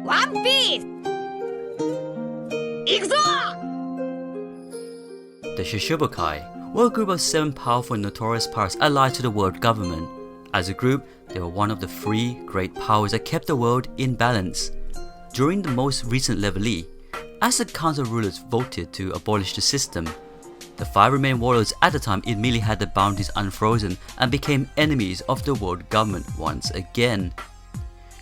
One Piece! The Shishibukai were a group of 7 powerful and notorious pirates allied to the world government. As a group, they were one of the 3 great powers that kept the world in balance. During the most recent levelee, as the council rulers voted to abolish the system, the 5 remaining warlords at the time immediately had their bounties unfrozen and became enemies of the world government once again.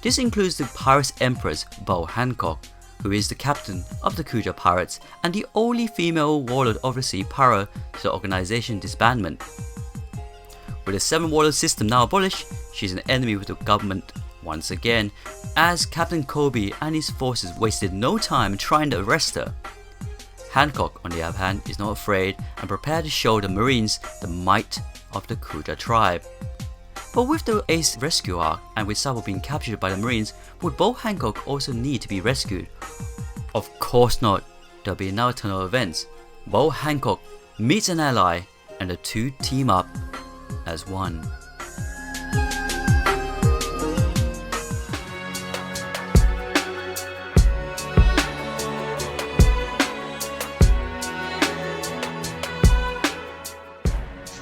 This includes the Pirates Empress Boa Hancock, who is the captain of the Kuja pirates and the only female warlord of the sea prior to the organization disbandment. With the 7 warlord system now abolished, she is an enemy with the government once again, as Captain Koby and his forces wasted no time trying to arrest her. Hancock, on the other hand, is not afraid and prepared to show the Marines the might of the Kuja tribe. But with the Ace rescue arc and with Sabo being captured by the Marines, would Boa Hancock also need to be rescued? Of course not. There'll be another turn of events. Boa Hancock meets an ally and the 2 team up as one.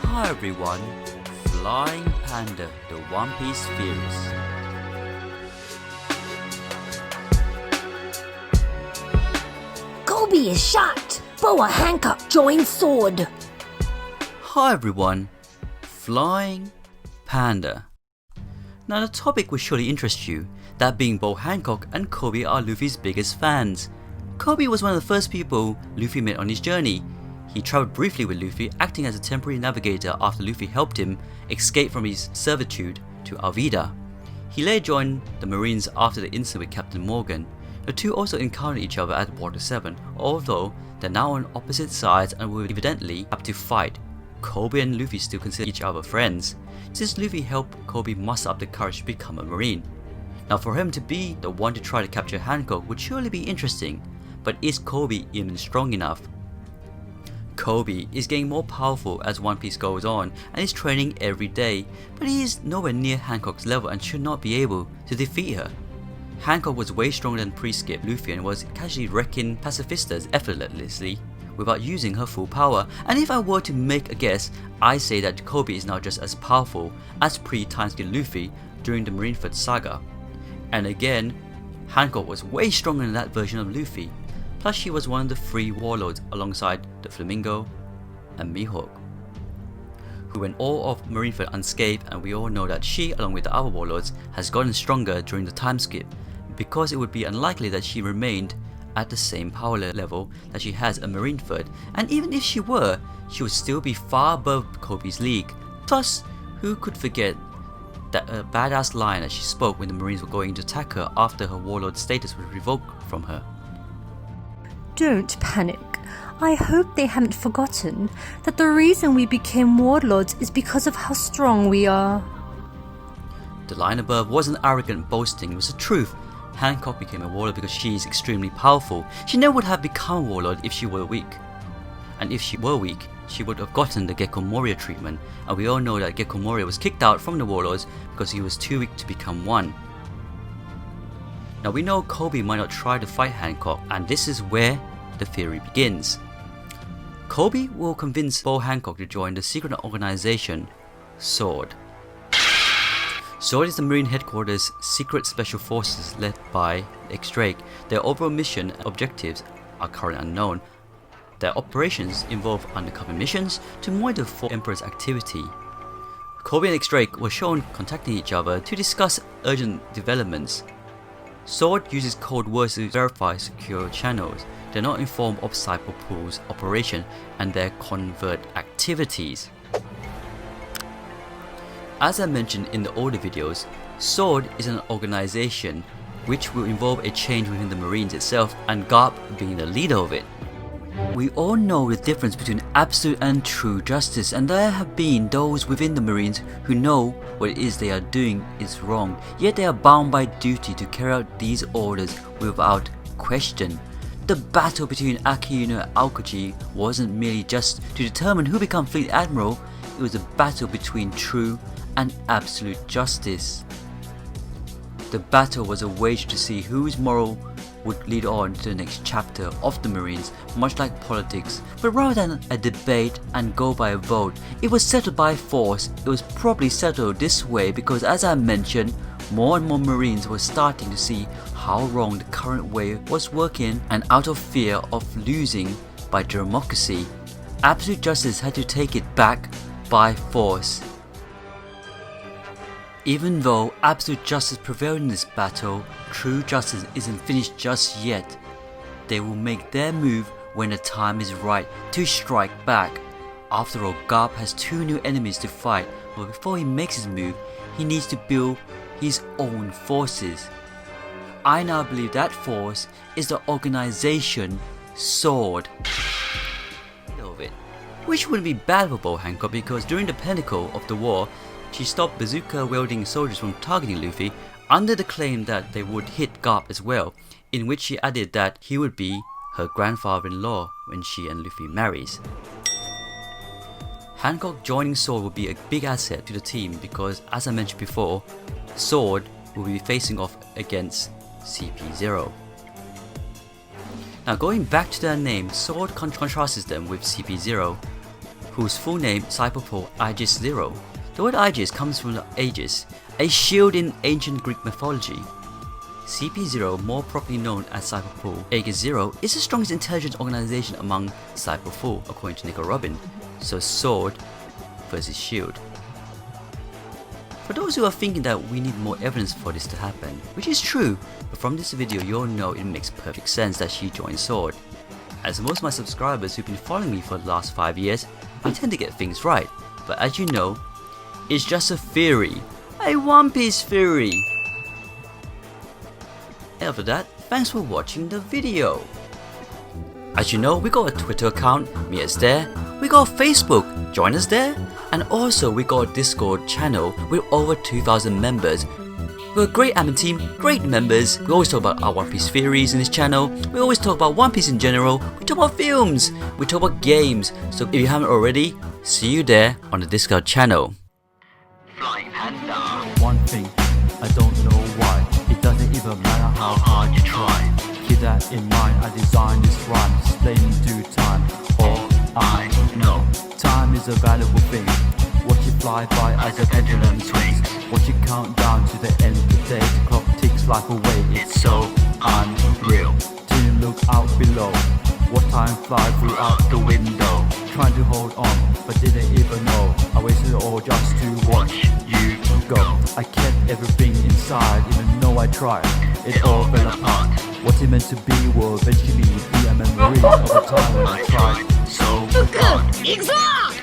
Hi everyone, Flying Panda, the One Piece theorist. Koby is shot! Boa Hancock joins S.W.O.R.D. Hi everyone, Flying Panda. Now the topic will surely interest you, that being Boa Hancock and Koby are Luffy's biggest fans. Koby was one of the first people Luffy met on his journey. He travelled briefly with Luffy, acting as a temporary navigator after Luffy helped him escape from his servitude to Alvida. He later joined the Marines after the incident with Captain Morgan. The 2 also encountered each other at Water 7, although they're now on opposite sides and will evidently have to fight. Koby and Luffy still consider each other friends, since Luffy helped Koby muster up the courage to become a Marine. Now for him to be the one to try to capture Hancock would surely be interesting, but is Koby even strong enough? Koby is getting more powerful as One Piece goes on and is training every day, but he is nowhere near Hancock's level and should not be able to defeat her. Hancock was way stronger than pre-skip Luffy and was casually wrecking pacifistas effortlessly without using her full power, and if I were to make a guess, I say that Koby is now just as powerful as pre-timeskip Luffy during the Marineford saga. And again, Hancock was way stronger than that version of Luffy. Plus she was one of the 3 warlords alongside the Flamingo and Mihawk, who went all of Marineford unscathed, and we all know that she, along with the other warlords, has gotten stronger during the time skip, because it would be unlikely that she remained at the same power level that she has at Marineford, and even if she were, she would still be far above Koby's league. Plus, who could forget that badass line that she spoke when the Marines were going to attack her after her warlord status was revoked from her. Don't panic. I hope they haven't forgotten that the reason we became warlords is because of how strong we are. The line above wasn't arrogant boasting, it was the truth. Hancock became a warlord because she is extremely powerful. She never would have become a warlord if she were weak. And if she were weak, she would have gotten the Gecko Moria treatment, and we all know that Gecko Moria was kicked out from the warlords because he was too weak to become one. Now we know Koby might not try to fight Hancock, and this is where the theory begins. Koby will convince Boa Hancock to join the secret organization S.W.O.R.D. S.W.O.R.D is the Marine Headquarters secret special forces led by X-Drake. Their overall mission and objectives are currently unknown. Their operations involve undercover missions to monitor the Emperor's activity. Koby and X-Drake were shown contacting each other to discuss urgent developments. S.W.O.R.D uses code words to verify secure channels. They're not informed of Cyber Pool's operation and their covert activities. As I mentioned in the older videos, S.W.O.R.D is an organization which will involve a change within the Marines itself, and Garp being the leader of it. We all know the difference between absolute and true justice, and there have been those within the Marines who know what it is they are doing is wrong, yet they are bound by duty to carry out these orders without question. The battle between Akihino and Aokiji wasn't merely just to determine who becomes Fleet Admiral, it was a battle between true and absolute justice. The battle was a wager to see whose moral would lead on to the next chapter of the Marines, much like politics. But rather than a debate and go by a vote, it was settled by force. It was probably settled this way because, as I mentioned, more and more Marines were starting to see how wrong the current way was working, and out of fear of losing by democracy, absolute justice had to take it back by force. Even though absolute justice prevailed in this battle, true justice isn't finished just yet. They will make their move when the time is right to strike back. After all, Garp has 2 new enemies to fight, but before he makes his move, he needs to build his own forces. I now believe that force is the organization S.W.O.R.D. Which wouldn't be bad for Boa Hancock because during the pinnacle of the war, she stopped bazooka-wielding soldiers from targeting Luffy under the claim that they would hit Garp as well, in which she added that he would be her grandfather-in-law when she and Luffy marries. Hancock joining S.W.O.R.D will be a big asset to the team because, as I mentioned before, S.W.O.R.D will be facing off against CP0. Now going back to their name, S.W.O.R.D contrasts them with CP0, whose full name Cyberpole Aegis Zero. The word Aegis comes from the Aegis, a shield in ancient Greek mythology. CP0, more properly known as Cyberpole Aegis Zero, is the strongest intelligence organization among Cyberpole, according to Nico Robin. So S.W.O.R.D versus Shield. For those who are thinking that we need more evidence for this to happen, which is true, but from this video you'll know it makes perfect sense that she joined S.W.O.R.D. As most of my subscribers who've been following me for the last 5 years, I tend to get things right, but as you know, it's just a theory, a One Piece theory. After that, thanks for watching the video. As you know, we got a Twitter account, meet us there. We got a Facebook, join us there. And also we got a Discord channel with over 2,000 members. We're a great admin team, great members. We always talk about our One Piece theories in this channel. We always talk about One Piece in general. We talk about films. We talk about games. So if you haven't already, see you there on the Discord channel. Flying Panda. One thing, I don't know why. It doesn't even matter how hard you try. Keep that in mind, I designed this rhyme, explaining due time. All I know, time is a valuable thing. Watch it fly by as a pendulum swings. Watch it count down to the end of the day. The clock ticks life away, it's so unreal. Didn't look out below. What time fly through out the window. Trying to hold on, but didn't even know. I wasted it all just to watch you go. I kept everything inside, even though I tried. It all fell apart. What it meant to be will eventually be a memory of a time when I tried so hard.